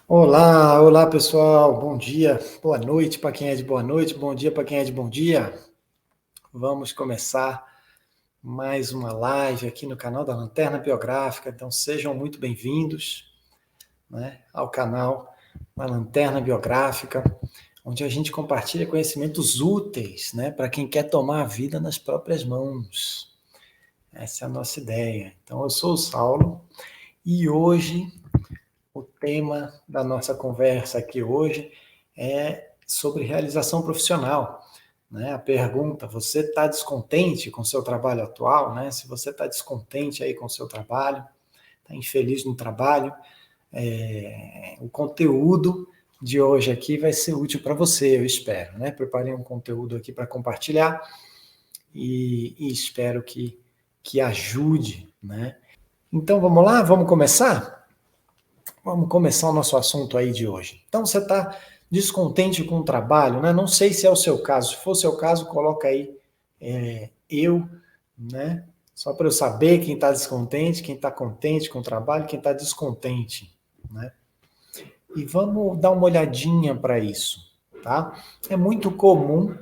Olá, olá pessoal, bom dia, boa noite para quem é de boa noite, bom dia para quem é de bom dia. Vamos começar mais uma live aqui no canal da Lanterna Biográfica, então sejam muito bem-vindos, né, ao canal da Lanterna Biográfica, onde a gente compartilha conhecimentos úteis, né, para quem quer tomar a vida nas próprias mãos. Essa é a nossa ideia. Então eu sou o Saulo e hoje o tema da nossa conversa aqui hoje é sobre realização profissional. Né? A pergunta, você está descontente com o seu trabalho atual? Né? Se você está descontente aí com o seu trabalho, está infeliz no trabalho, o conteúdo de hoje aqui vai ser útil para você, eu espero. Né? Preparei um conteúdo aqui para compartilhar e espero que ajude. Né? Então vamos lá, vamos começar? Vamos começar o nosso assunto aí de hoje. Então, você está descontente com o trabalho, né? Não sei se é o seu caso. Se for o seu caso, coloca aí eu, né? Só para eu saber quem está descontente, quem está contente com o trabalho, quem está descontente, né? E vamos dar uma olhadinha para isso, tá? É muito comum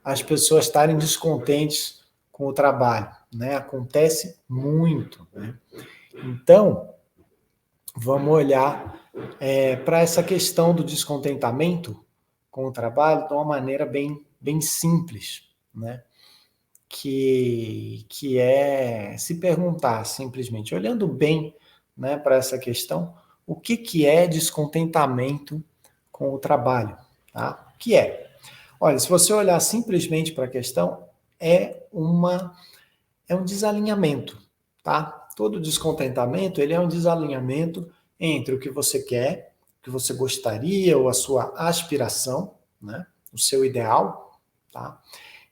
as pessoas estarem descontentes com o trabalho, né? Acontece muito, né? Então, vamos olhar para essa questão do descontentamento com o trabalho de uma maneira bem simples, né? Que é se perguntar simplesmente, olhando bem, né, para essa questão, o que é descontentamento com o trabalho, tá? O que é? Olha, se você olhar simplesmente para a questão, é uma é um desalinhamento, tá? Todo descontentamento, ele é um desalinhamento entre o que você quer, o que você gostaria ou a sua aspiração, né? O seu ideal, tá?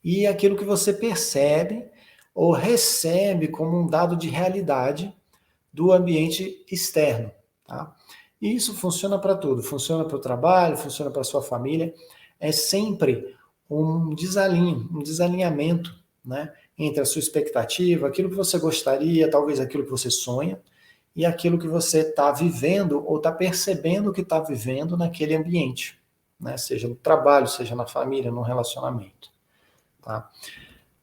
E aquilo que você percebe ou recebe como um dado de realidade do ambiente externo, tá? E isso funciona para tudo, funciona para o trabalho, funciona para a sua família, é sempre um desalinhamento, né, entre a sua expectativa, aquilo que você gostaria, talvez aquilo que você sonha, e aquilo que você está vivendo ou está percebendo que está vivendo naquele ambiente, né, seja no trabalho, seja na família, no relacionamento. Tá?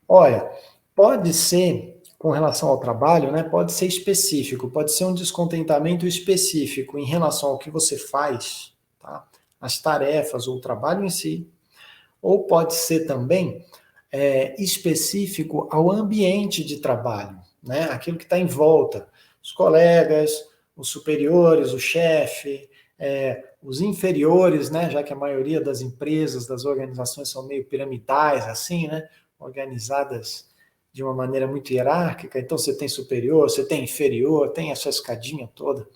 Olha, pode ser, com relação ao trabalho, né, pode ser específico, pode ser um descontentamento específico em relação ao que você faz, tá? As tarefas ou o trabalho em si, ou pode ser também específico ao ambiente de trabalho, né? Aquilo que está em volta, os colegas, os superiores, o chefe, os inferiores, né? Já que a maioria das empresas, das organizações são meio piramidais, assim, né? Organizadas de uma maneira muito hierárquica. Então você tem superior, você tem inferior, tem essa escadinha toda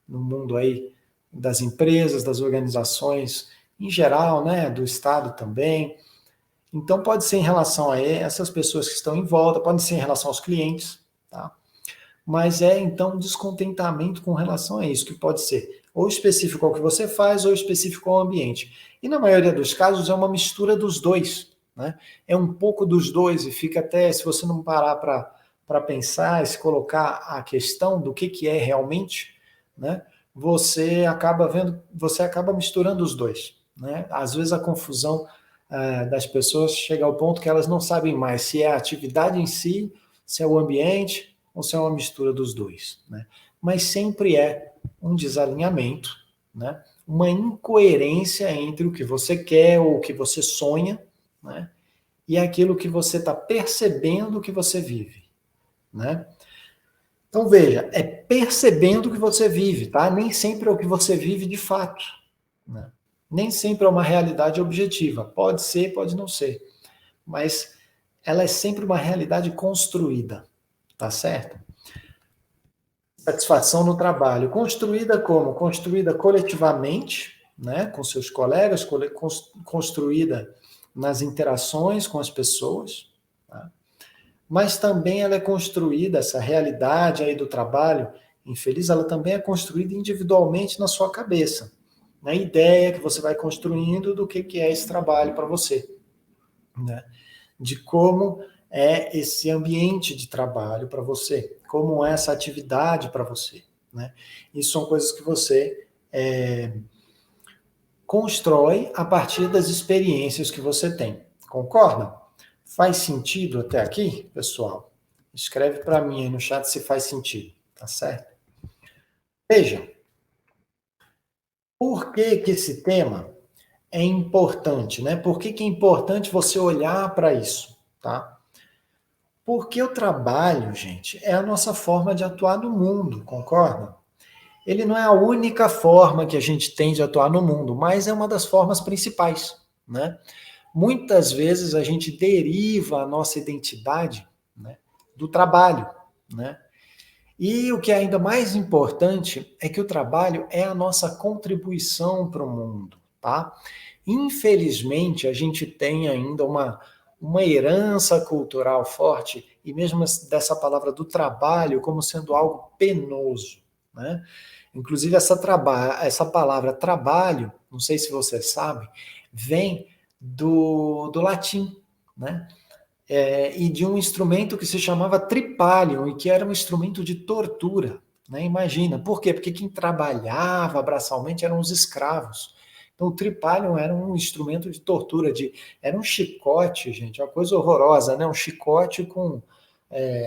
no mundo aí das empresas, das organizações em geral, né? Do Estado também. Então, pode ser em relação a essas pessoas que estão em volta, pode ser em relação aos clientes, tá? Mas então um descontentamento com relação a isso, que pode ser ou específico ao que você faz ou específico ao ambiente. E na maioria dos casos é uma mistura dos dois, né? É um pouco dos dois e fica até, se você não parar para pensar e se colocar a questão do que é realmente, né? Você acaba misturando os dois, né? Às vezes a confusão das pessoas chega ao ponto que elas não sabem mais se é a atividade em si, se é o ambiente ou se é uma mistura dos dois, né? Mas sempre é um desalinhamento, né? Uma incoerência entre o que você quer ou o que você sonha, né? E aquilo que você está percebendo que você vive, né? Então veja, é percebendo o que você vive, tá? Nem sempre é o que você vive de fato, né? Nem sempre é uma realidade objetiva. Pode ser, pode não ser, mas ela é sempre uma realidade construída, tá certo? Satisfação no trabalho. Construída como? Construída coletivamente, né, com seus colegas, construída nas interações com as pessoas, tá? Mas também ela é construída, essa realidade aí do trabalho infeliz, ela também é construída individualmente na sua cabeça, na ideia que você vai construindo do que é esse trabalho para você, né? De como é esse ambiente de trabalho para você, como é essa atividade para você, né? Isso são coisas que você constrói a partir das experiências que você tem. Concorda? Faz sentido até aqui, pessoal? Escreve para mim aí no chat se faz sentido, tá certo? Veja, por que que esse tema é importante, né? Por que que é importante você olhar para isso, tá? Porque o trabalho, gente, é a nossa forma de atuar no mundo, concorda? Ele não é a única forma que a gente tem de atuar no mundo, mas é uma das formas principais, né? Muitas vezes a gente deriva a nossa identidade, né, do trabalho, né? E o que é ainda mais importante é que o trabalho é a nossa contribuição para o mundo, tá? Infelizmente, a gente tem ainda uma herança cultural forte, e mesmo dessa palavra do trabalho como sendo algo penoso, né? Inclusive, essa palavra trabalho, não sei se você sabe, vem do latim, né? E de um instrumento que se chamava tripalium, e que era um instrumento de tortura. Né? Imagina, por quê? Porque quem trabalhava braçalmente eram os escravos. Então, o tripalium era um instrumento de tortura, era um chicote, gente, uma coisa horrorosa, né? Um chicote com,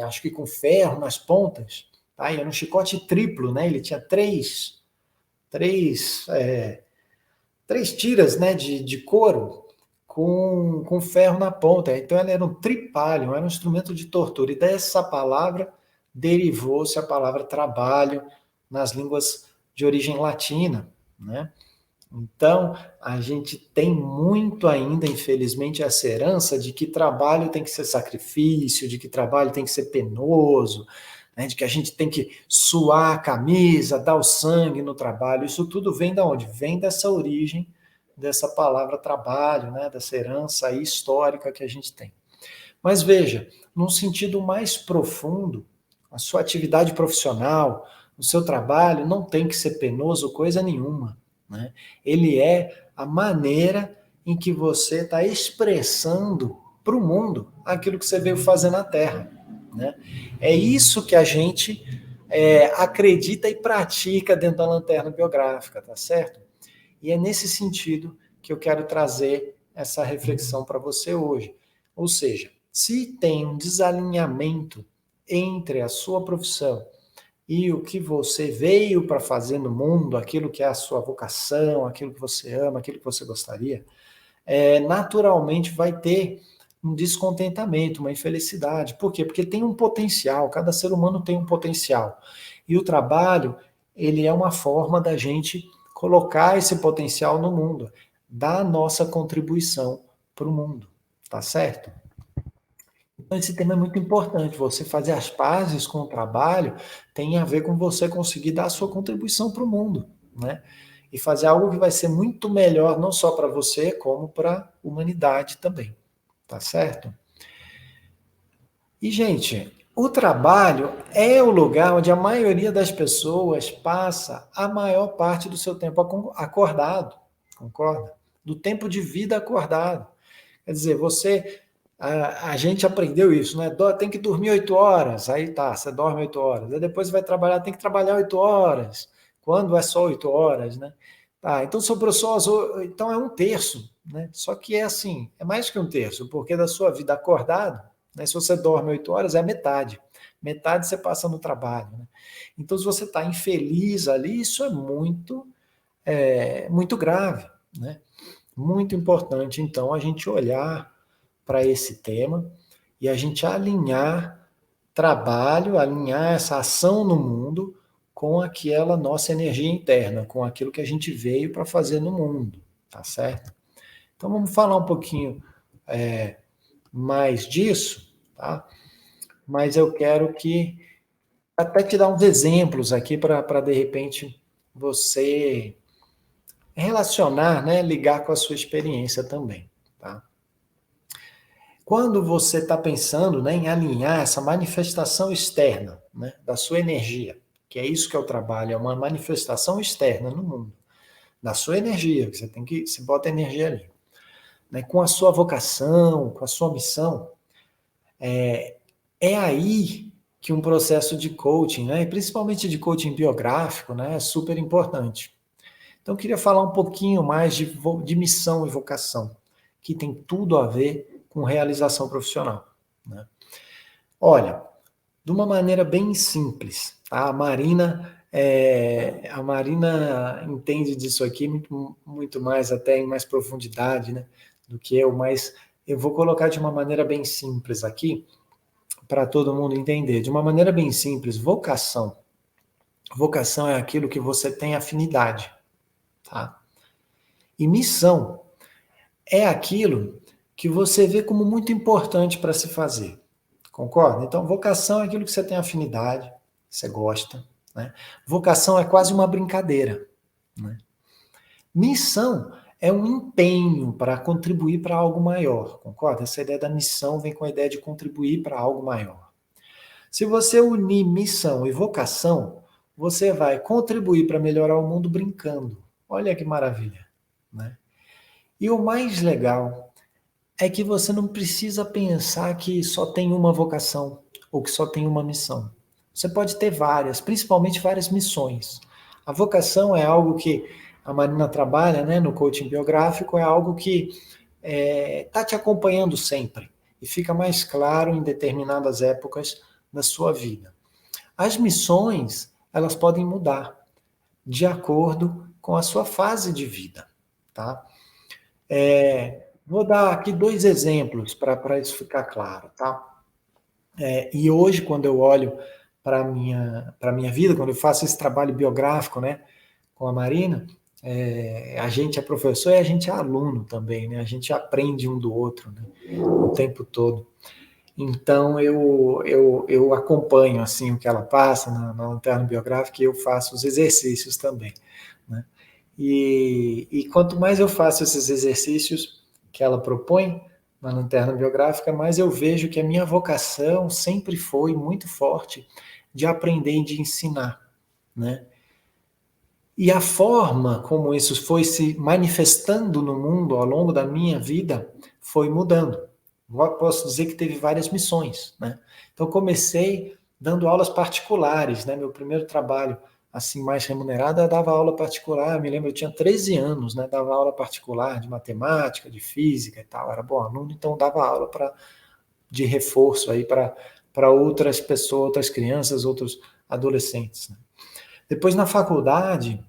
acho que com ferro nas pontas, tá? E era um chicote triplo, né? Ele tinha três, três tiras, né, de couro com ferro na ponta. Então, ela era um tripalium, era um instrumento de tortura. E dessa palavra derivou-se a palavra trabalho nas línguas de origem latina, né? Então, a gente tem muito ainda, infelizmente, essa herança de que trabalho tem que ser sacrifício, de que trabalho tem que ser penoso, né, de que a gente tem que suar a camisa, dar o sangue no trabalho. Isso tudo vem da onde? Vem dessa origem, dessa palavra trabalho, né, dessa herança aí histórica que a gente tem. Mas veja, num sentido mais profundo, a sua atividade profissional, o seu trabalho não tem que ser penoso coisa nenhuma. Né? Ele é a maneira em que você está expressando para o mundo aquilo que você veio fazer na Terra. Né? É isso que a gente acredita e pratica dentro da lanterna biográfica, tá certo? E é nesse sentido que eu quero trazer essa reflexão para você hoje. Ou seja, se tem um desalinhamento entre a sua profissão e o que você veio para fazer no mundo, aquilo que é a sua vocação, aquilo que você ama, aquilo que você gostaria, naturalmente vai ter um descontentamento, uma infelicidade. Por quê? Porque tem um potencial, cada ser humano tem um potencial. E o trabalho, ele é uma forma da gente colocar esse potencial no mundo, dar a nossa contribuição para o mundo, tá certo? Então, esse tema é muito importante. Você fazer as pazes com o trabalho tem a ver com você conseguir dar a sua contribuição para o mundo, né? E fazer algo que vai ser muito melhor, não só para você, como para a humanidade também, tá certo? E, gente, o trabalho é o lugar onde a maioria das pessoas passa a maior parte do seu tempo acordado, concorda? Do tempo de vida acordado. Quer dizer, a gente aprendeu isso, né? Tem que dormir 8 horas, aí tá, você dorme 8 horas. Aí depois você vai trabalhar, tem que trabalhar 8 horas. Quando é só 8 horas, né? Tá, então sobrou só então é um terço, né? Só que é assim, é mais que um terço, porque da sua vida acordado, né? Se você dorme 8 horas, é a metade. Metade você passa no trabalho, né? Então, se você está infeliz ali, isso é muito grave, né? Muito importante, então, a gente olhar para esse tema e a gente alinhar trabalho, alinhar essa ação no mundo com aquela nossa energia interna, com aquilo que a gente veio para fazer no mundo, tá certo? Então vamos falar um pouquinho mais disso, tá? Mas eu quero que até te dar uns exemplos aqui para de repente você relacionar, né, ligar com a sua experiência também, tá? Quando você está pensando, né, em alinhar essa manifestação externa, né, da sua energia, que é isso que é o trabalho, é uma manifestação externa no mundo, da sua energia, que você bota energia ali, né, com a sua vocação, com a sua missão, é aí que um processo de coaching, né, e principalmente de coaching biográfico, né, é super importante. Então, eu queria falar um pouquinho mais de missão e vocação, que tem tudo a ver com realização profissional, né? Olha, de uma maneira bem simples, tá? A Marina entende disso aqui muito mais, até em mais profundidade, né, do que eu, mas eu vou colocar de uma maneira bem simples aqui, para todo mundo entender. De uma maneira bem simples, vocação. Vocação é aquilo que você tem afinidade, tá? E missão é aquilo que você vê como muito importante para se fazer. Concorda? Então, vocação é aquilo que você tem afinidade, você gosta, né? Vocação é quase uma brincadeira, né? Missão é um empenho para contribuir para algo maior, concorda? Essa ideia da missão vem com a ideia de contribuir para algo maior. Se você unir missão e vocação, você vai contribuir para melhorar o mundo brincando. Olha que maravilha, né? E o mais legal é que você não precisa pensar que só tem uma vocação ou que só tem uma missão. Você pode ter várias, principalmente várias missões. A vocação é algo que a Marina trabalha, né, no coaching biográfico, é algo que está te acompanhando sempre e fica mais claro em determinadas épocas da sua vida. As missões, elas podem mudar de acordo com a sua fase de vida, tá? Vou dar aqui 2 exemplos para isso ficar claro, tá? E hoje, quando eu olho para a minha vida, quando eu faço esse trabalho biográfico, né, com a Marina, a gente é professor e a gente é aluno também, né? A gente aprende um do outro, né, o tempo todo. Então, eu acompanho assim o que ela passa na lanterna biográfica e eu faço os exercícios também, né? E quanto mais eu faço esses exercícios que ela propõe na lanterna biográfica, mais eu vejo que a minha vocação sempre foi muito forte de aprender e de ensinar, né? E a forma como isso foi se manifestando no mundo ao longo da minha vida foi mudando. Posso dizer que teve várias missões, né? Então comecei dando aulas particulares, né? Meu primeiro trabalho assim mais remunerado eu dava aula particular. Me lembro, eu tinha 13 anos, né? Dava aula particular de matemática, de física e tal. Era bom aluno, então dava aula de reforço aí para outras pessoas, outras crianças, outros adolescentes, né? Depois na faculdade,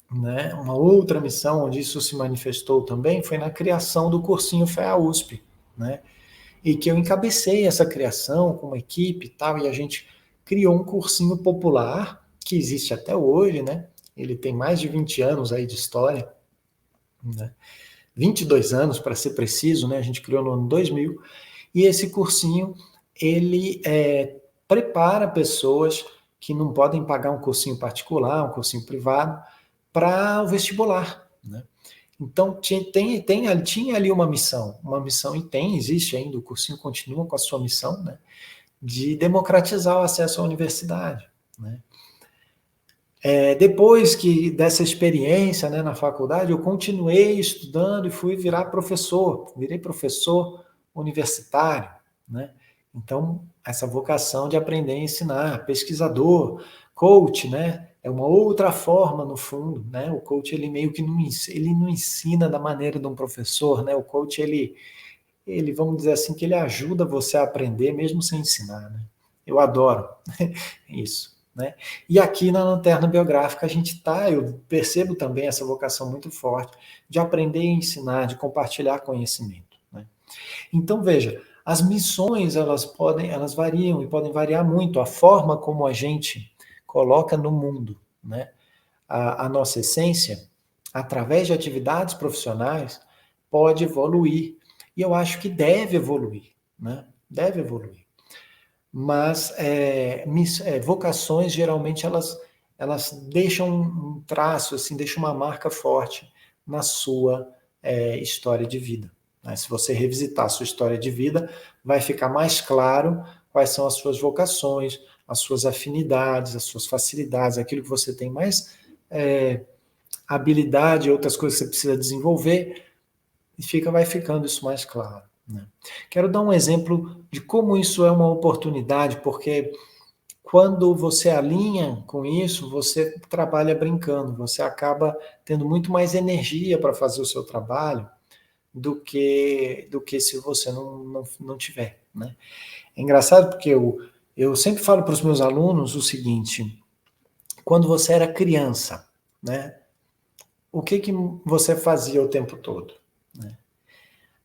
né, uma outra missão onde isso se manifestou também foi na criação do cursinho FEA USP, né? E que eu encabecei essa criação com uma equipe e tal, e a gente criou um cursinho popular que existe até hoje, né? Ele tem mais de 20 anos aí de história, né? 22 anos para ser preciso, né? A gente criou no ano 2000, e esse cursinho ele prepara pessoas que não podem pagar um cursinho particular, um cursinho privado, para o vestibular, né? Então, tinha ali uma missão e existe ainda, o cursinho continua com a sua missão, né, de democratizar o acesso à universidade, né? Depois dessa experiência, né, na faculdade, eu continuei estudando e virei professor universitário, né? Então, essa vocação de aprender a ensinar, pesquisador, coach, né? É uma outra forma, no fundo, né? O coach, ele meio que ele não ensina da maneira de um professor, né? O coach, ele, vamos dizer assim, que ele ajuda você a aprender mesmo sem ensinar, né? Eu adoro isso, né? E aqui na Lanterna Biográfica eu percebo também essa vocação muito forte de aprender e ensinar, de compartilhar conhecimento, né? Então, veja, as missões, elas variam e podem variar muito a forma como a gente coloca no mundo, né, a nossa essência, através de atividades profissionais, pode evoluir. E eu acho que deve evoluir, né? Deve evoluir. Mas vocações, geralmente, elas deixam um traço, assim, deixam uma marca forte na sua história de vida, né? Se você revisitar a sua história de vida, vai ficar mais claro quais são as suas vocações, as suas afinidades, as suas facilidades, aquilo que você tem mais habilidade, outras coisas que você precisa desenvolver, e vai ficando isso mais claro, né? Quero dar um exemplo de como isso é uma oportunidade, porque quando você alinha com isso, você trabalha brincando, você acaba tendo muito mais energia para fazer o seu trabalho do que se você não tiver, né? É engraçado porque eu sempre falo para os meus alunos o seguinte: quando você era criança, né, o que você fazia o tempo todo, né?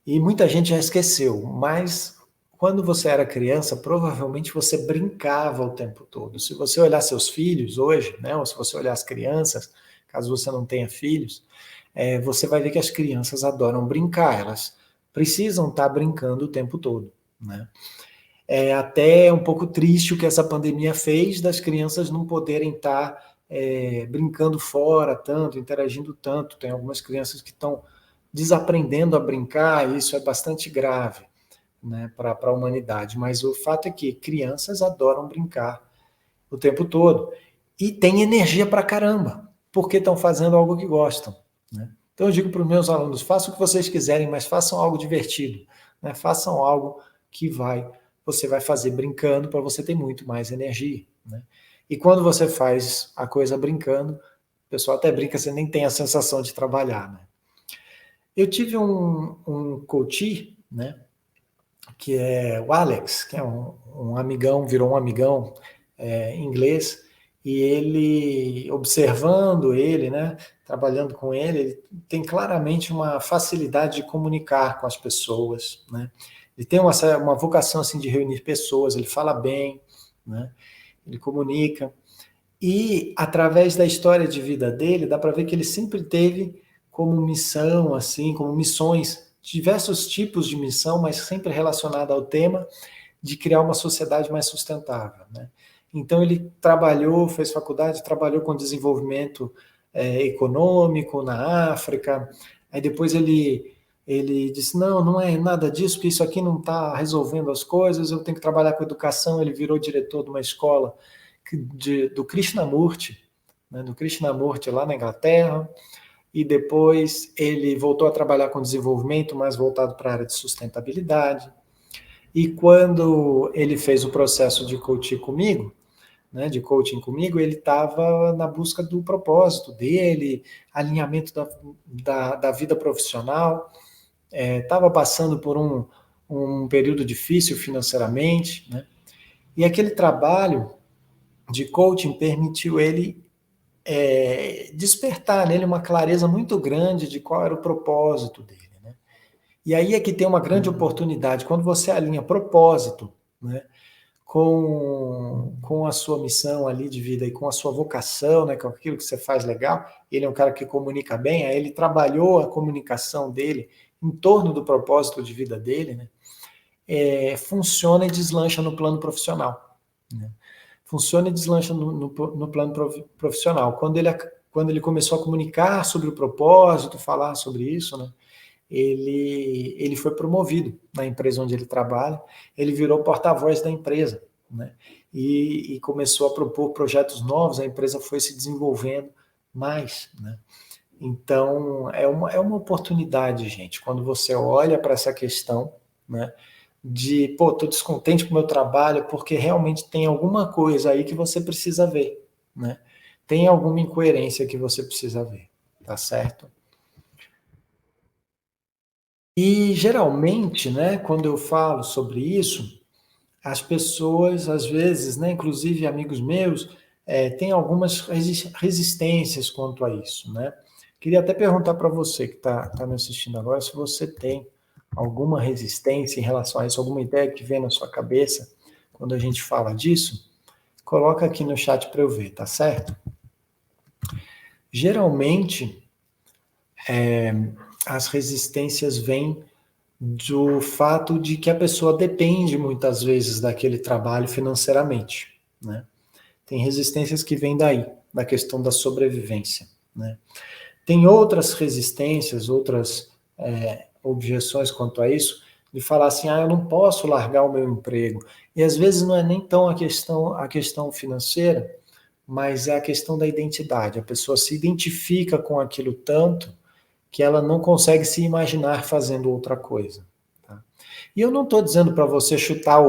E muita gente já esqueceu, mas quando você era criança, provavelmente você brincava o tempo todo. Se você olhar seus filhos hoje, né, ou se você olhar as crianças, caso você não tenha filhos, você vai ver que as crianças adoram brincar, elas precisam estar brincando o tempo todo, né? É até um pouco triste o que essa pandemia fez das crianças não poderem estar brincando fora tanto, interagindo tanto. Tem algumas crianças que estão desaprendendo a brincar, e isso é bastante grave, né, para a humanidade. Mas o fato é que crianças adoram brincar o tempo todo e têm energia para caramba, porque estão fazendo algo que gostam, né? Então eu digo para os meus alunos: façam o que vocês quiserem, mas façam algo divertido, né? Façam algo que você vai fazer brincando, para você ter muito mais energia, né? E quando você faz a coisa brincando, o pessoal até brinca, você nem tem a sensação de trabalhar, né? Eu tive um coach, né, que é o Alex, que é um amigão, virou um amigão inglês, e ele, observando ele, né, trabalhando com ele tem claramente uma facilidade de comunicar com as pessoas, né? Ele tem uma vocação assim de reunir pessoas, ele fala bem, né? Ele comunica, e através da história de vida dele, dá para ver que ele sempre teve como missão, assim, como missões, diversos tipos de missão, mas sempre relacionada ao tema de criar uma sociedade mais sustentável, né? Então ele trabalhou, fez faculdade, trabalhou com desenvolvimento econômico na África. Aí depois ele disse: não é nada disso, porque isso aqui não está resolvendo as coisas, eu tenho que trabalhar com educação. Ele virou diretor de uma escola do Krishnamurti, né, do Krishnamurti lá na Inglaterra, e depois ele voltou a trabalhar com desenvolvimento, mais voltado para a área de sustentabilidade. E quando ele fez o processo de coaching comigo, né, ele estava na busca do propósito dele, alinhamento da vida profissional, estava passando por um período difícil financeiramente, né? E aquele trabalho de coaching permitiu ele despertar nele uma clareza muito grande de qual era o propósito dele, né? E aí é que tem uma grande oportunidade, quando você alinha propósito, né, com a sua missão ali de vida e com a sua vocação, né, com aquilo que você faz legal. Ele é um cara que comunica bem, aí ele trabalhou a comunicação dele em torno do propósito de vida dele, né? Funciona e deslancha no plano profissional, né? Funciona e deslancha no plano profissional. Quando ele começou a comunicar sobre o propósito, falar sobre isso, né, ele foi promovido na empresa onde ele trabalha, ele virou porta-voz da empresa, né, e começou a propor projetos novos, a empresa foi se desenvolvendo mais, né. Então, é uma oportunidade, gente, quando você olha para essa questão, né, de, pô, tô descontente com o meu trabalho, porque realmente tem alguma coisa aí que você precisa ver, né? Tem alguma incoerência que você precisa ver, tá certo? E geralmente, né, quando eu falo sobre isso, as pessoas, às vezes, né, inclusive amigos meus, têm algumas resistências quanto a isso, né? Queria até perguntar para você que está me assistindo agora, se você tem alguma resistência em relação a isso, alguma ideia que vem na sua cabeça quando a gente fala disso, coloca aqui no chat para eu ver, tá certo? Geralmente, as resistências vêm do fato de que a pessoa depende muitas vezes daquele trabalho financeiramente, né? Tem resistências que vêm daí, da questão da sobrevivência, né? Tem outras resistências, outras objeções quanto a isso, de falar assim: eu não posso largar o meu emprego. E às vezes não é nem tão a questão financeira, mas é a questão da identidade. A pessoa se identifica com aquilo tanto que ela não consegue se imaginar fazendo outra coisa, tá? E eu não estou dizendo para você chutar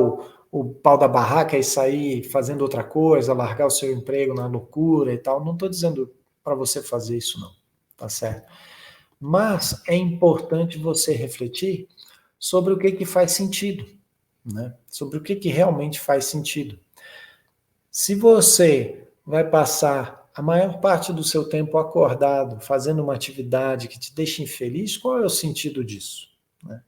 o pau da barraca e sair fazendo outra coisa, largar o seu emprego na loucura e tal. Não estou dizendo para você fazer isso, não, tá certo? Mas é importante você refletir sobre o que faz sentido, né? Sobre o que realmente faz sentido. Se você vai passar a maior parte do seu tempo acordado, fazendo uma atividade que te deixa infeliz, qual é o sentido disso? Né?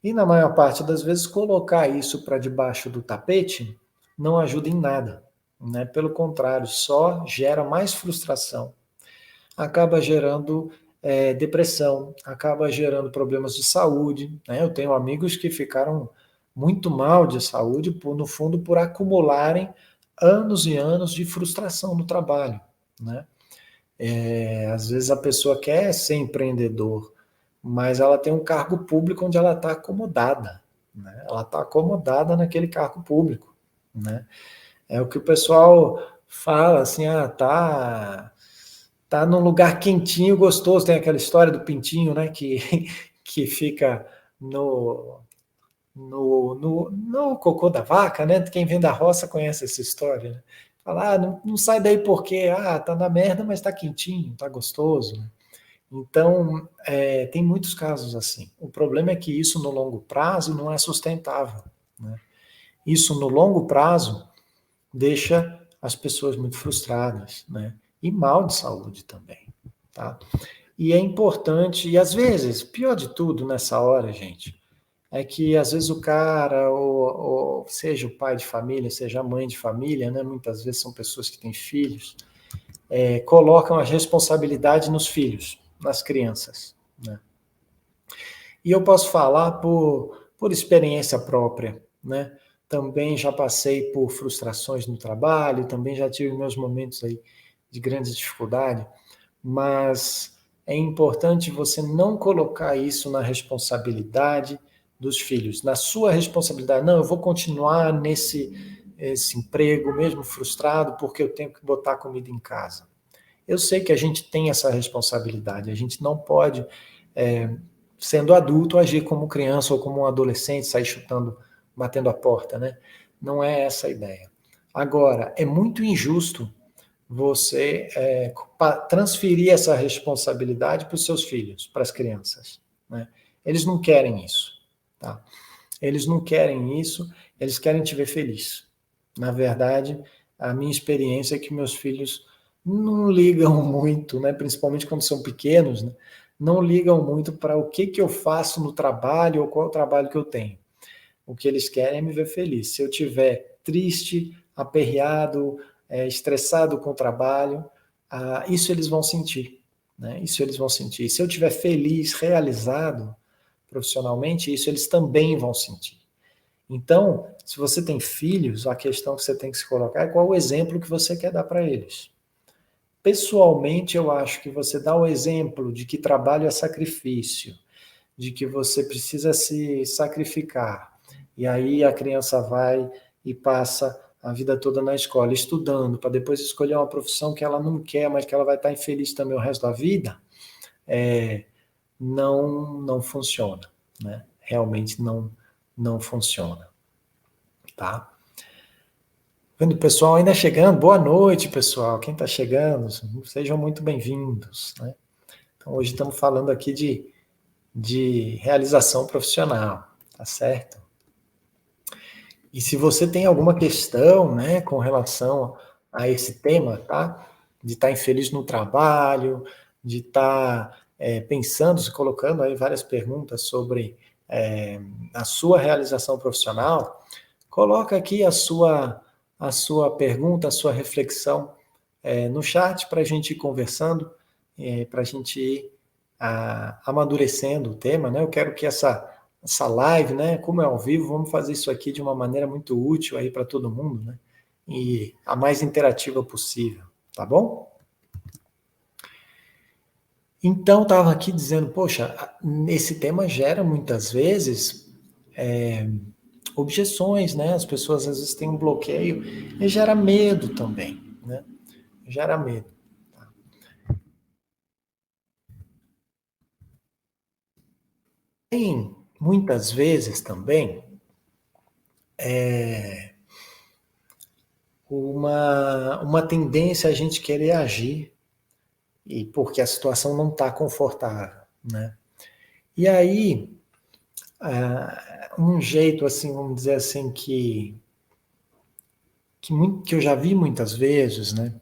E na maior parte das vezes, colocar isso para debaixo do tapete não ajuda em nada. Né? Pelo contrário, só gera mais frustração, acaba gerando depressão, acaba gerando problemas de saúde. Né? Eu tenho amigos que ficaram muito mal de saúde, no fundo, por acumularem anos e anos de frustração no trabalho. Né? Às vezes a pessoa quer ser empreendedor, mas ela tem um cargo público onde ela está acomodada. Né? Ela está acomodada naquele cargo público. Né? É o que o pessoal fala assim, tá num lugar quentinho, gostoso. Tem aquela história do pintinho, né, que fica no cocô da vaca, né? Quem vem da roça conhece essa história. Né? Fala, não sai daí porque, tá na merda, mas tá quentinho, tá gostoso. Né? Então, tem muitos casos assim. O problema é que isso no longo prazo não é sustentável. Né? Isso no longo prazo deixa as pessoas muito frustradas, né? E mal de saúde também, tá? E é importante, e às vezes, pior de tudo nessa hora, gente, é que às vezes o cara, ou seja o pai de família, seja a mãe de família, né? Muitas vezes são pessoas que têm filhos, colocam a responsabilidade nos filhos, nas crianças, né? E eu posso falar por experiência própria, né? Também já passei por frustrações no trabalho, também já tive meus momentos aí de grande dificuldade, mas é importante você não colocar isso na responsabilidade dos filhos, na sua responsabilidade. Não, eu vou continuar esse emprego mesmo frustrado porque eu tenho que botar comida em casa. Eu sei que a gente tem essa responsabilidade, a gente não pode, sendo adulto, agir como criança ou como um adolescente, sair chutando, batendo a porta, né? Não é essa a ideia. Agora, é muito injusto você transferir essa responsabilidade para os seus filhos, para as crianças. Né? Eles não querem isso. Tá? Eles não querem isso, eles querem te ver feliz. Na verdade, a minha experiência é que meus filhos não ligam muito, né? Principalmente quando são pequenos, né? Não ligam muito para o que eu faço no trabalho ou qual é o trabalho que eu tenho. O que eles querem é me ver feliz. Se eu estiver triste, aperreado, estressado com o trabalho, isso eles vão sentir. Né? Isso eles vão sentir. Se eu estiver feliz, realizado profissionalmente, isso eles também vão sentir. Então, se você tem filhos, a questão que você tem que se colocar é qual o exemplo que você quer dar para eles. Pessoalmente, eu acho que você dá o exemplo de que trabalho é sacrifício, de que você precisa se sacrificar. E aí a criança vai e passa a vida toda na escola estudando, para depois escolher uma profissão que ela não quer, mas que ela vai estar infeliz também o resto da vida, não funciona. Né? Realmente não funciona. Tá? Vendo o pessoal ainda chegando, boa noite, pessoal. Quem está chegando, sejam muito bem-vindos. Né? Então, hoje estamos falando aqui de realização profissional, tá certo? E se você tem alguma questão, né, com relação a esse tema, tá? De estar infeliz no trabalho, de estar pensando, se colocando aí várias perguntas sobre a sua realização profissional, coloca aqui a sua pergunta, a sua reflexão no chat para a gente ir conversando, para a gente ir amadurecendo o tema, né? Eu quero que essa live, né? Como é ao vivo, vamos fazer isso aqui de uma maneira muito útil aí para todo mundo, né? E a mais interativa possível, tá bom? Então, estava aqui dizendo, poxa, esse tema gera muitas vezes objeções, né? As pessoas às vezes têm um bloqueio e gera medo também, né? Gera medo. Tem muitas vezes também uma tendência a gente querer agir, e porque a situação não está confortável, né? E aí, um jeito, assim, vamos dizer assim, que eu já vi muitas vezes, né?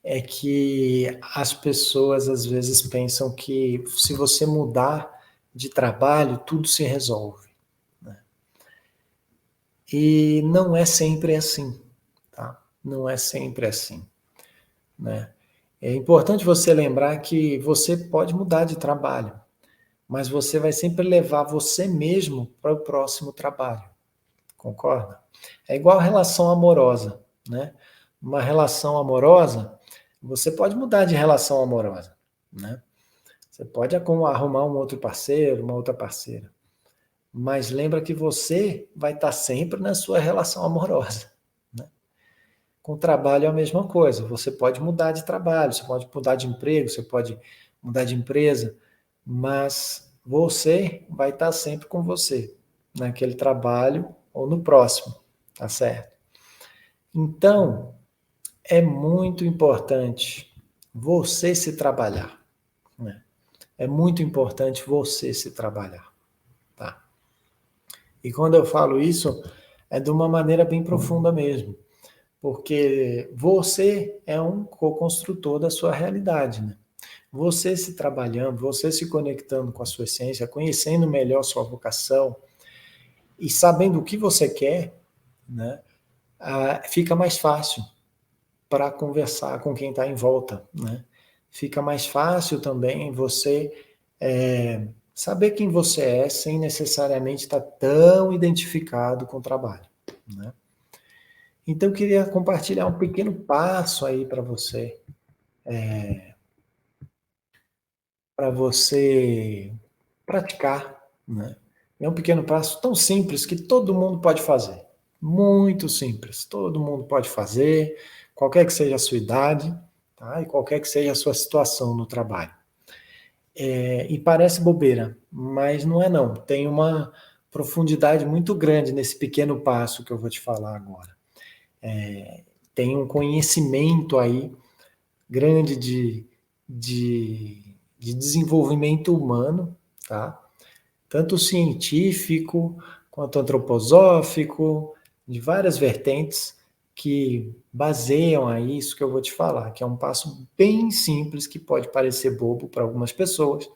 É que as pessoas às vezes pensam que se você mudar de trabalho, tudo se resolve, né? E não é sempre assim, tá? Não é sempre assim, né? É importante você lembrar que você pode mudar de trabalho, mas você vai sempre levar você mesmo para o próximo trabalho, concorda? É igual a relação amorosa, né? Uma relação amorosa, você pode mudar de relação amorosa, né? Você pode arrumar um outro parceiro, uma outra parceira, mas lembra que você vai estar sempre na sua relação amorosa, né? Com o trabalho é a mesma coisa. Você pode mudar de trabalho, você pode mudar de emprego, você pode mudar de empresa, mas você vai estar sempre com você, naquele trabalho ou no próximo, tá certo? Então, é muito importante você se trabalhar, né? É muito importante você se trabalhar, tá? E quando eu falo isso, é de uma maneira bem profunda mesmo, porque você é um co-construtor da sua realidade, né? Você se trabalhando, você se conectando com a sua essência, conhecendo melhor sua vocação e sabendo o que você quer, né? Fica mais fácil para conversar com quem está em volta, né? Fica mais fácil também você saber quem você é sem necessariamente estar tão identificado com o trabalho, né? Então eu queria compartilhar um pequeno passo aí para você praticar, né? É um pequeno passo tão simples que todo mundo pode fazer. Muito simples, todo mundo pode fazer, qualquer que seja a sua idade, tá? E qualquer que seja a sua situação no trabalho. E parece bobeira, mas não é não. Tem uma profundidade muito grande nesse pequeno passo que eu vou te falar agora. Tem um conhecimento aí grande de desenvolvimento humano, tá? Tanto científico quanto antroposófico, de várias vertentes que baseiam a isso que eu vou te falar, que é um passo bem simples que pode parecer bobo para algumas pessoas,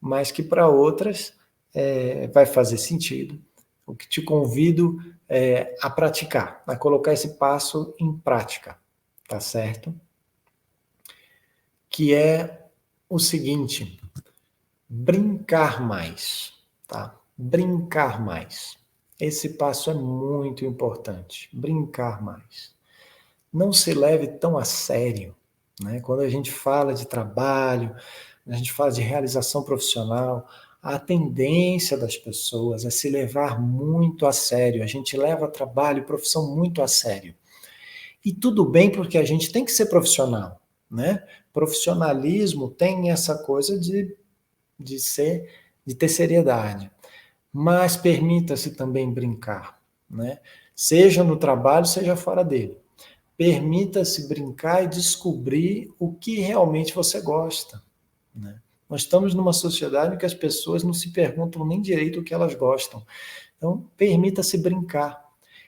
mas que para outras vai fazer sentido. O que te convido é a praticar, a colocar esse passo em prática, tá certo? Que é o seguinte: brincar mais, tá? Brincar mais. Esse passo é muito importante. Brincar mais. Não se leve tão a sério, né? Quando a gente fala de trabalho, a gente fala de realização profissional, a tendência das pessoas é se levar muito a sério. A gente leva trabalho e profissão muito a sério. E tudo bem, porque a gente tem que ser profissional, né? Profissionalismo tem essa coisa de ser, de ter seriedade. Mas permita-se também brincar, né? Seja no trabalho, seja fora dele. Permita-se brincar e descobrir o que realmente você gosta, né? Nós estamos numa sociedade em que as pessoas não se perguntam nem direito o que elas gostam. Então, permita-se brincar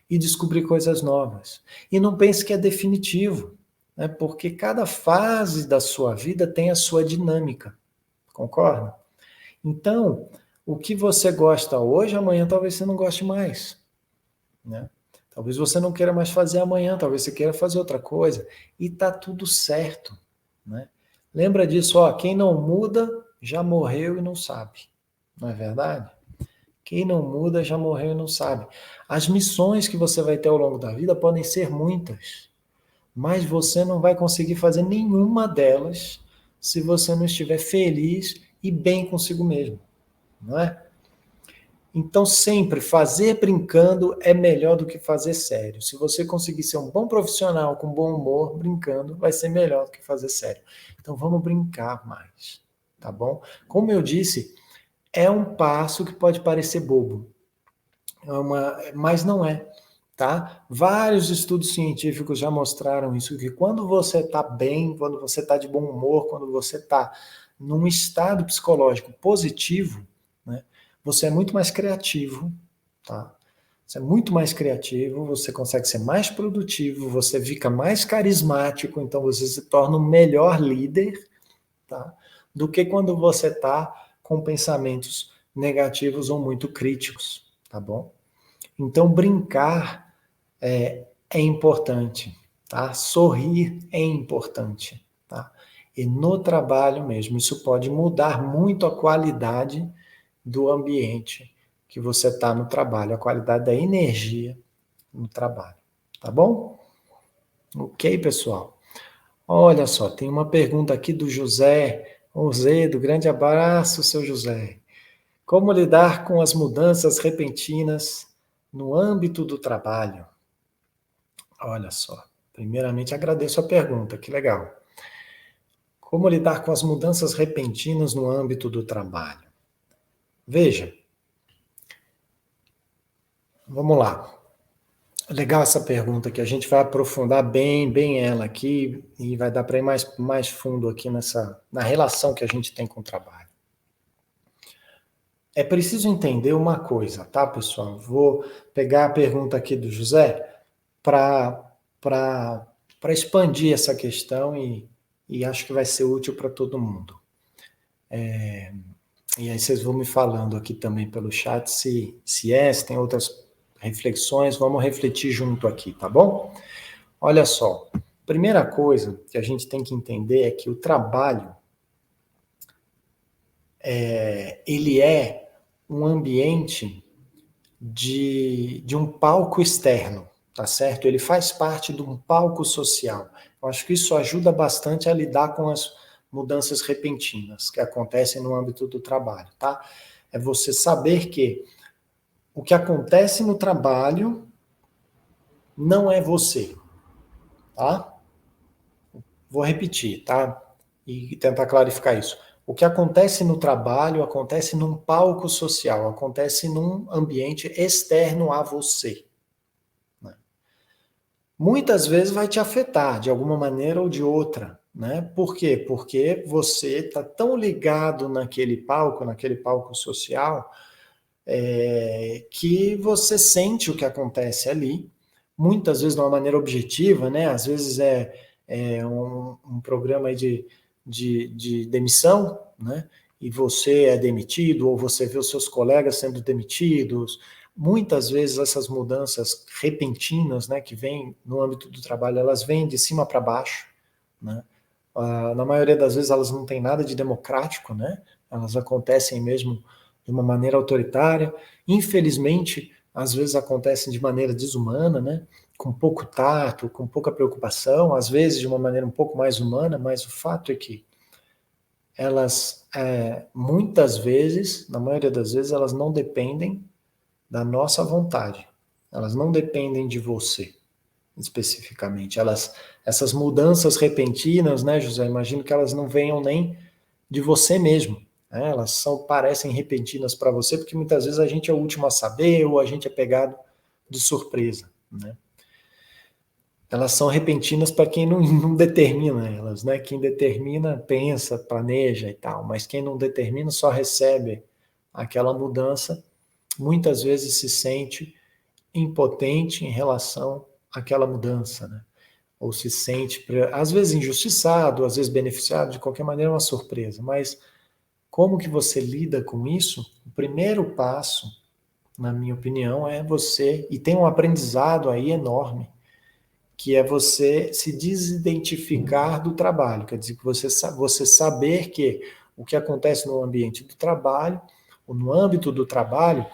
e descobrir coisas novas. E não pense que é definitivo, né? Porque cada fase da sua vida tem a sua dinâmica, concorda? Então, o que você gosta hoje, amanhã talvez você não goste mais, né? Talvez você não queira mais fazer amanhã, talvez você queira fazer outra coisa. E tá tudo certo, né? Lembra disso, ó, quem não muda já morreu e não sabe. Não é verdade? Quem não muda já morreu e não sabe. As missões que você vai ter ao longo da vida podem ser muitas, mas você não vai conseguir fazer nenhuma delas se você não estiver feliz e bem consigo mesmo, não é? Então, sempre fazer brincando é melhor do que fazer sério. Se você conseguir ser um bom profissional com bom humor, brincando, vai ser melhor do que fazer sério. Então, vamos brincar mais, tá bom? Como eu disse, é um passo que pode parecer bobo, mas não é, tá? Vários estudos científicos já mostraram isso, que quando você está bem, quando você está de bom humor, quando você está num estado psicológico positivo, né, você é muito mais criativo, tá? Você é muito mais criativo, você consegue ser mais produtivo, você fica mais carismático, então você se torna um melhor líder, tá? Do que quando você está com pensamentos negativos ou muito críticos, tá bom? Então, brincar é importante, tá? Sorrir é importante, tá? E no trabalho mesmo, isso pode mudar muito a qualidade do ambiente que você está no trabalho, a qualidade da energia no trabalho, tá bom? Ok, pessoal? Olha só, tem uma pergunta aqui do José Ozedo, grande abraço, seu José. Como lidar com as mudanças repentinas no âmbito do trabalho? Olha só, primeiramente agradeço a pergunta, que legal. Como lidar com as mudanças repentinas no âmbito do trabalho? Veja, vamos lá. Legal essa pergunta que a gente vai aprofundar bem ela aqui e vai dar para ir mais fundo aqui na relação que a gente tem com o trabalho. É preciso entender uma coisa, tá, pessoal? Vou pegar a pergunta aqui do José para expandir essa questão e acho que vai ser útil para todo mundo. E aí vocês vão me falando aqui também pelo chat se tem outras reflexões, vamos refletir junto aqui, tá bom? Olha só, primeira coisa que a gente tem que entender é que o trabalho ele é um ambiente de um palco externo, tá certo? Ele faz parte de um palco social. Eu acho que isso ajuda bastante a lidar com as mudanças repentinas que acontecem no âmbito do trabalho, tá? É você saber que o que acontece no trabalho não é você, tá? Vou repetir, tá? E tentar clarificar isso. O que acontece no trabalho acontece num palco social, acontece num ambiente externo a você. Muitas vezes vai te afetar de alguma maneira ou de outra, né? Por quê? Porque você está tão ligado naquele palco social, que você sente o que acontece ali, muitas vezes de uma maneira objetiva, né? Às vezes é um programa de demissão, né? E você é demitido, ou você vê os seus colegas sendo demitidos. Muitas vezes essas mudanças repentinas, né, que vêm no âmbito do trabalho, elas vêm de cima para baixo, né? Na maioria das vezes elas não têm nada de democrático, né? Elas acontecem mesmo de uma maneira autoritária. Infelizmente, às vezes acontecem de maneira desumana, né? Com pouco tato, com pouca preocupação, às vezes de uma maneira um pouco mais humana, mas o fato é que elas, muitas vezes, na maioria das vezes, elas não dependem da nossa vontade. Elas não dependem de você, especificamente. Essas mudanças repentinas, né, José? Imagino que elas não venham nem de você mesmo. Né? Elas parecem repentinas para você, porque muitas vezes a gente é o último a saber ou a gente é pegado de surpresa. Né? Elas são repentinas para quem não determina elas, né? Quem determina pensa, planeja e tal, mas quem não determina só recebe aquela mudança, muitas vezes se sente impotente em relação àquela mudança, né? Ou se sente, às vezes, injustiçado, às vezes beneficiado, de qualquer maneira é uma surpresa. Mas como que você lida com isso? O primeiro passo, na minha opinião, é você, e tem um aprendizado aí enorme, que é você se desidentificar do trabalho, quer dizer, que você saber que o que acontece no ambiente do trabalho, ou no âmbito do trabalho,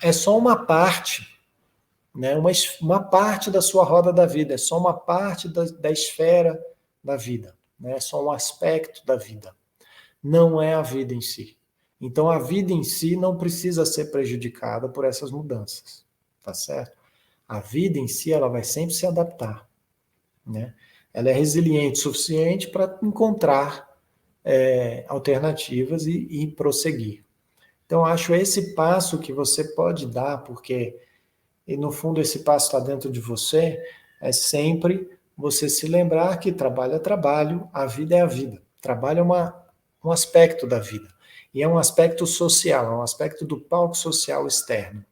é só uma parte, né? Uma parte da sua roda da vida, é só uma parte da esfera da vida, né? É só um aspecto da vida, não é a vida em si. Então a vida em si não precisa ser prejudicada por essas mudanças, tá certo? A vida em si ela vai sempre se adaptar, né? Ela é resiliente o suficiente para encontrar alternativas e prosseguir. Então, acho esse passo que você pode dar, porque, e no fundo, esse passo está dentro de você, é sempre você se lembrar que trabalho é trabalho, a vida é a vida. Trabalho é um aspecto da vida. E é um aspecto social, é um aspecto do palco social externo,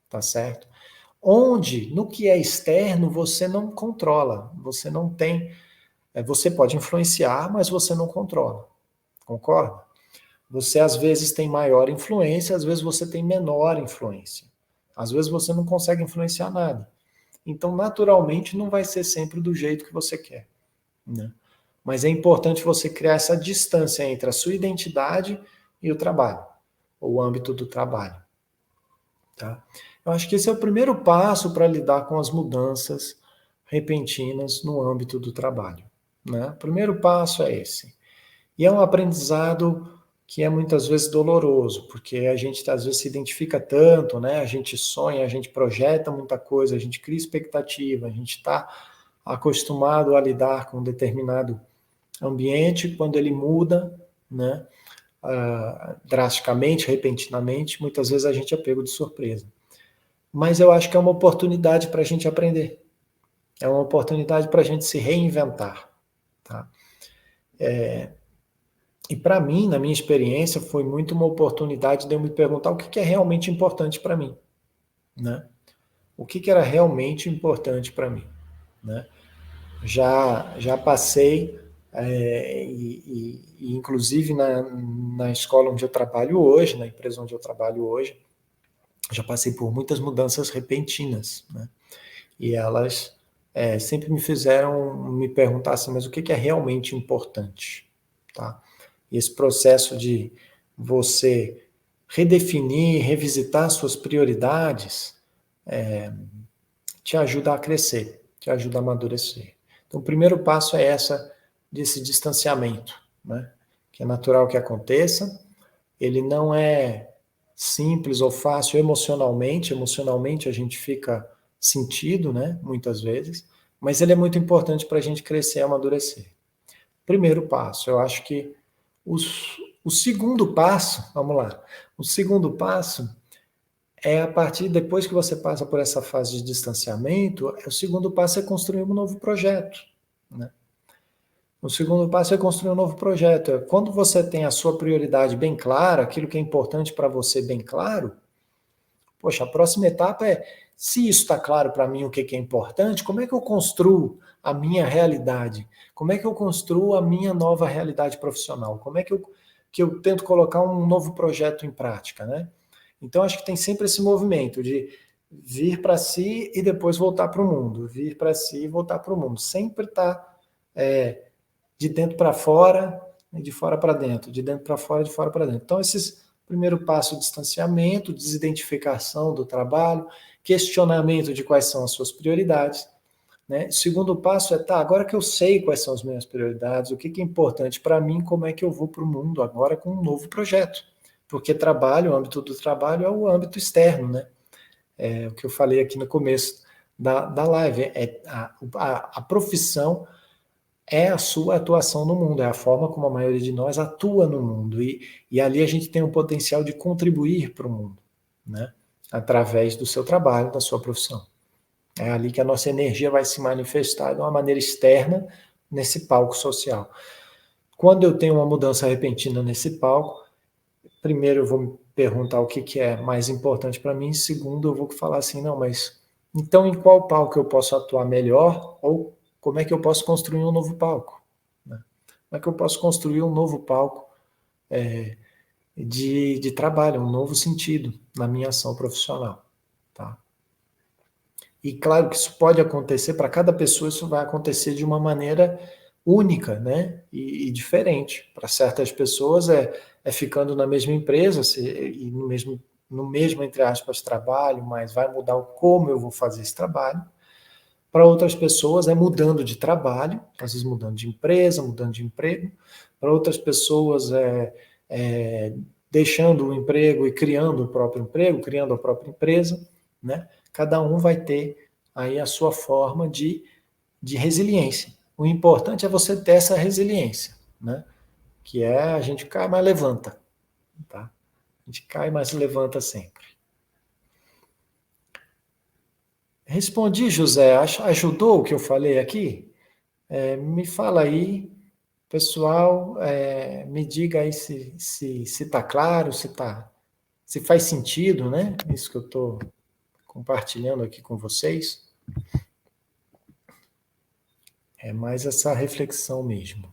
tá certo? Onde, no que é externo, você não controla, você não tem, você pode influenciar, mas você não controla, concorda? Você às vezes tem maior influência, às vezes você tem menor influência. Às vezes você não consegue influenciar nada. Então, naturalmente, não vai ser sempre do jeito que você quer, né? Mas é importante você criar essa distância entre a sua identidade e o trabalho, ou o âmbito do trabalho, tá? Eu acho que esse é o primeiro passo para lidar com as mudanças repentinas no âmbito do trabalho, né? O primeiro passo é esse. E é um aprendizado que é muitas vezes doloroso, porque a gente às vezes se identifica tanto, né? A gente sonha, a gente projeta muita coisa, a gente cria expectativa, a gente está acostumado a lidar com um determinado ambiente, quando ele muda, né? Drasticamente, repentinamente, muitas vezes a gente é pego de surpresa. Mas eu acho que é uma oportunidade para a gente aprender, é uma oportunidade para a gente se reinventar, tá? E para mim, na minha experiência, foi muito uma oportunidade de eu me perguntar o que é realmente importante para mim, né? O que era realmente importante para mim, né? Já passei, inclusive na escola onde eu trabalho hoje, na empresa onde eu trabalho hoje, já passei por muitas mudanças repentinas, né? E elas sempre me fizeram me perguntar assim, mas o que é realmente importante, tá? E esse processo de você redefinir, revisitar suas prioridades, te ajuda a crescer, te ajuda a amadurecer. Então, o primeiro passo é desse distanciamento, né? Que é natural que aconteça. Ele não é simples ou fácil emocionalmente. Emocionalmente a gente fica sentido, né? Muitas vezes. Mas ele é muito importante para a gente crescer e amadurecer. Primeiro passo, eu acho que o segundo passo, vamos lá, o segundo passo é a partir, depois que você passa por essa fase de distanciamento, o segundo passo é construir um novo projeto, né? O segundo passo é construir um novo projeto. Quando você tem a sua prioridade bem clara, aquilo que é importante para você bem claro, poxa, a próxima etapa é, se isso está claro para mim o que é importante, como é que eu construo a minha realidade? Como é que eu construo a minha nova realidade profissional? Como é que eu tento colocar um novo projeto em prática, né? Então, acho que tem sempre esse movimento de vir para si e depois voltar para o mundo, vir para si e voltar para o mundo. Sempre está de dentro para fora e de fora para dentro, de dentro para fora e de fora para dentro. Então, esses primeiro passo, distanciamento, desidentificação do trabalho, questionamento de quais são as suas prioridades, né? Segundo passo é, tá, agora que eu sei quais são as minhas prioridades, o que é importante para mim, como é que eu vou para o mundo agora com um novo projeto? Porque trabalho, o âmbito do trabalho é o âmbito externo, né? É o que eu falei aqui no começo da live, a profissão é a sua atuação no mundo, é a forma como a maioria de nós atua no mundo. E ali a gente tem um potencial de contribuir para o mundo, né? Através do seu trabalho, da sua profissão. É ali que a nossa energia vai se manifestar de uma maneira externa nesse palco social. Quando eu tenho uma mudança repentina nesse palco, primeiro eu vou me perguntar o que é mais importante para mim, segundo eu vou falar assim, não, mas então em qual palco eu posso atuar melhor ou como é que eu posso construir um novo palco? Né? Como é que eu posso construir um novo palco de trabalho, um novo sentido na minha ação profissional? Tá? E claro que isso pode acontecer, para cada pessoa isso vai acontecer de uma maneira única, né? E diferente. Para certas pessoas é ficando na mesma empresa e no mesmo, entre aspas, trabalho, mas vai mudar o como eu vou fazer esse trabalho. Para outras pessoas é mudando de trabalho, às vezes mudando de empresa, mudando de emprego. Para outras pessoas é deixando o emprego e criando o próprio emprego, criando a própria empresa, né? Cada um vai ter aí a sua forma de resiliência. O importante é você ter essa resiliência, né? Que é a gente cai, mas levanta, tá? A gente cai, mas levanta sempre. Respondi, José. Ajudou o que eu falei aqui? Me fala aí, pessoal, me diga aí se está claro, se faz sentido, né? Isso que eu estou compartilhando aqui com vocês. É mais essa reflexão mesmo.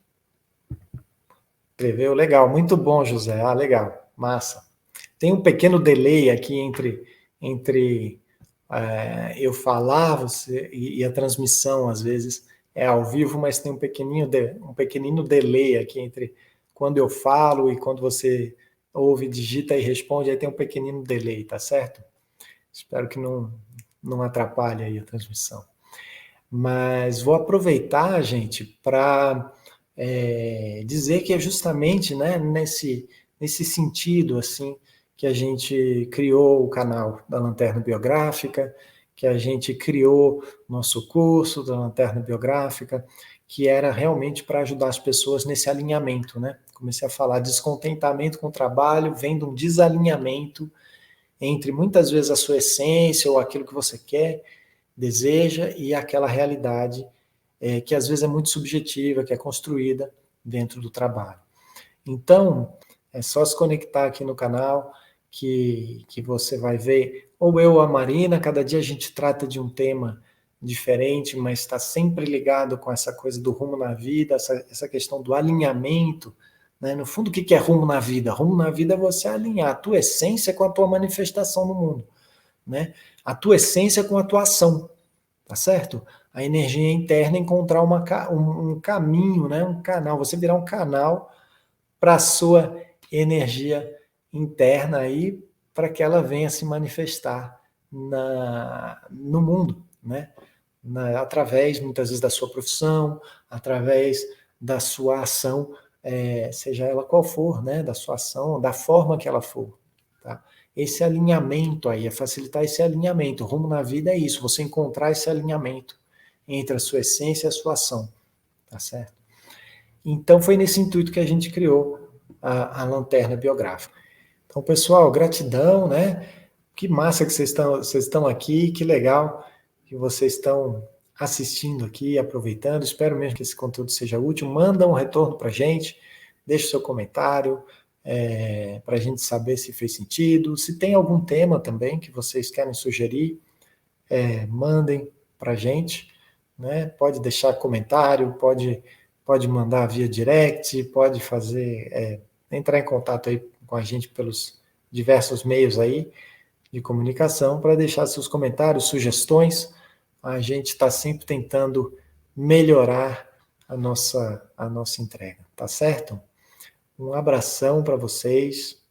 Escreveu? Legal, muito bom, José. Ah, legal, massa. Tem um pequeno delay aqui entre eu falar e a transmissão, às vezes, é ao vivo, mas tem um pequenino delay aqui entre quando eu falo e quando você ouve, digita e responde, aí tem um pequenino delay, tá certo? Espero que não atrapalhe aí a transmissão. Mas vou aproveitar, gente, para dizer que é justamente, né, nesse sentido assim que a gente criou o canal da Lanterna Biográfica, que a gente criou nosso curso da Lanterna Biográfica, que era realmente para ajudar as pessoas nesse alinhamento, né? Comecei a falar descontentamento com o trabalho, vem de um desalinhamento entre muitas vezes a sua essência ou aquilo que você quer, deseja e aquela realidade que às vezes é muito subjetiva, que é construída dentro do trabalho. Então, é só se conectar aqui no canal que você vai ver, ou eu ou a Marina, cada dia a gente trata de um tema diferente, mas está sempre ligado com essa coisa do rumo na vida, essa questão do alinhamento, né? No fundo, o que é rumo na vida? Rumo na vida é você alinhar a tua essência com a tua manifestação no mundo, né? A tua essência com a tua ação, tá certo? A energia interna encontrar um caminho, né? Um canal, você virar um canal para a sua energia interna aí, para que ela venha se manifestar no mundo, né? Através, muitas vezes, da sua profissão, através da sua ação, seja ela qual for, né? Da sua ação, da forma que ela for, tá? Esse alinhamento aí, é facilitar esse alinhamento. O rumo na vida é isso, você encontrar esse alinhamento entre a sua essência e a sua ação, tá certo? Então, foi nesse intuito que a gente criou a Lanterna Biográfica. Então, pessoal, gratidão, né? Que massa que vocês estão aqui, que legal que vocês estão assistindo aqui, aproveitando. Espero mesmo que esse conteúdo seja útil. Manda um retorno para a gente, deixa o seu comentário, para a gente saber se fez sentido. Se tem algum tema também que vocês querem sugerir, mandem para a gente, né? Pode deixar comentário, pode mandar via direct, pode entrar em contato aí com a gente pelos diversos meios aí de comunicação para deixar seus comentários, sugestões. A gente está sempre tentando melhorar a nossa entrega, tá certo? Um abração para vocês.